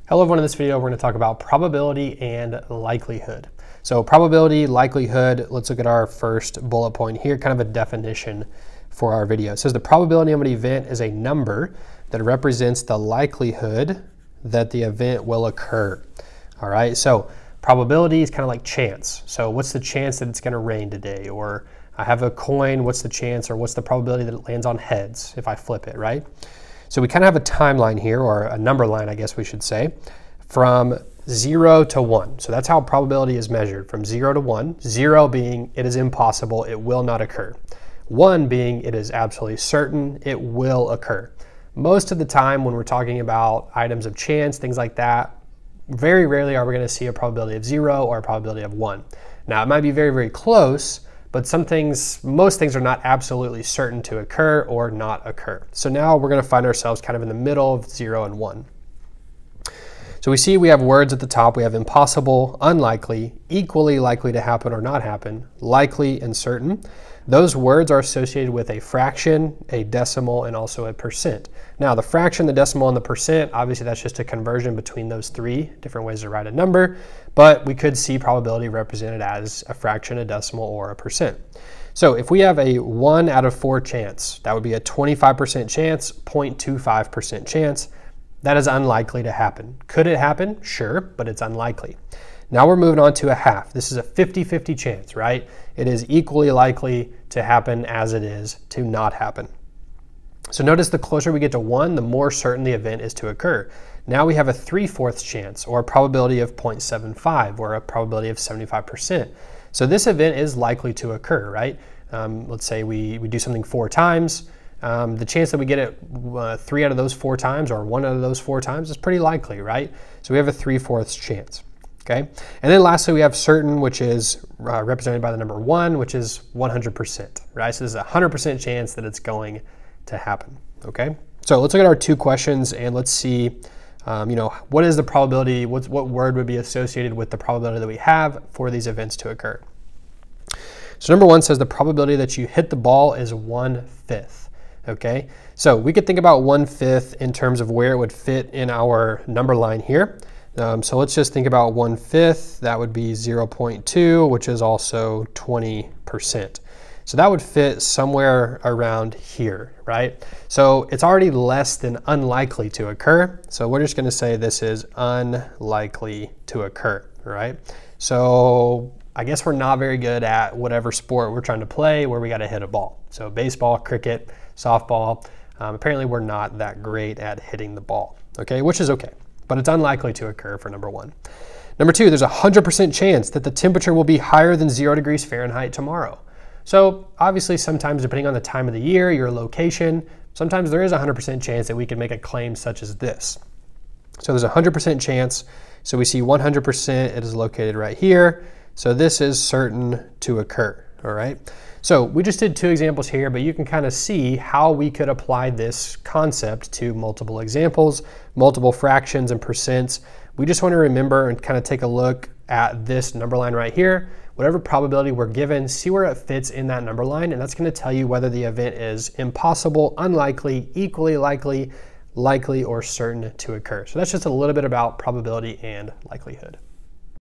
Hello everyone, in this video we're going to talk about probability and likelihood. So probability, likelihood, let's look at our first bullet point here, kind of a definition for our video. It says the probability of an event is a number that represents the likelihood that the event will occur. All right, so probability is kind of like chance. So what's the chance that it's going to rain today? Or I have a coin, what's the chance or what's the probability that it lands on heads if I flip it, right? So we kind of have a timeline here, or a number line, I guess we should say, from 0 to 1. So that's how probability is measured, from 0 to 1. 0 being it is impossible, it will not occur. 1 being it is absolutely certain, it will occur. Most of the time when we're talking about items of chance, things like that, very rarely are we going to see a probability of 0 or a probability of 1. Now it might be very, very close, but most things are not absolutely certain to occur or not occur. So now we're going to find ourselves kind of in the middle of 0 and 1. So we see we have words at the top. We have impossible, unlikely, equally likely to happen or not happen, likely, and certain. Those words are associated with a fraction, a decimal, and also a percent. Now the fraction, the decimal, and the percent, obviously that's just a conversion between those three different ways to write a number, but we could see probability represented as a fraction, a decimal, or a percent. So if we have a 1 out of 4 chance, that would be a 25% chance, 0.25% chance. That is unlikely to happen. Could it happen? Sure, but it's unlikely. Now we're moving on to a half. This is a 50-50 chance, right? It is equally likely to happen as it is to not happen. So notice the closer we get to 1, the more certain the event is to occur. Now we have a 3/4 chance, or a probability of 0.75, or a probability of 75%. So this event is likely to occur, right? Let's say we do something 4 times. The chance that we get it 3 out of those 4 times, or 1 out of those 4 times, is pretty likely, right? So we have a 3/4 chance. Okay, and then lastly we have certain, which is represented by the number 1, which is 100%, right? So there's a 100% chance that it's going to happen. Okay, so let's look at our 2 questions and let's see, what is the probability? What word would be associated with the probability that we have for these events to occur? So number 1 says the probability that you hit the ball is 1/5. Okay, so we could think about 1/5 in terms of where it would fit in our number line here. So let's just think about 1/5. That would be 0.2, which is also 20%. So that would fit somewhere around here, right? So it's already less than unlikely to occur. So we're just going to say this is unlikely to occur, right? So I guess we're not very good at whatever sport we're trying to play where we got to hit a ball. So baseball, cricket, softball, apparently we're not that great at hitting the ball, okay, which is okay. But it's unlikely to occur for number 1. Number 2, there's a 100% chance that the temperature will be higher than 0 degrees Fahrenheit tomorrow. So obviously sometimes depending on the time of the year, your location, sometimes there is a 100% chance that we can make a claim such as this. So there's a 100% chance. So we see 100%, it is located right here. So this is certain to occur, all right? So we just did 2 examples here, but you can kind of see how we could apply this concept to multiple examples, multiple fractions and percents. We just want to remember and kind of take a look at this number line right here. Whatever probability we're given, see where it fits in that number line, and that's going to tell you whether the event is impossible, unlikely, equally likely, likely, or certain to occur. So that's just a little bit about probability and likelihood.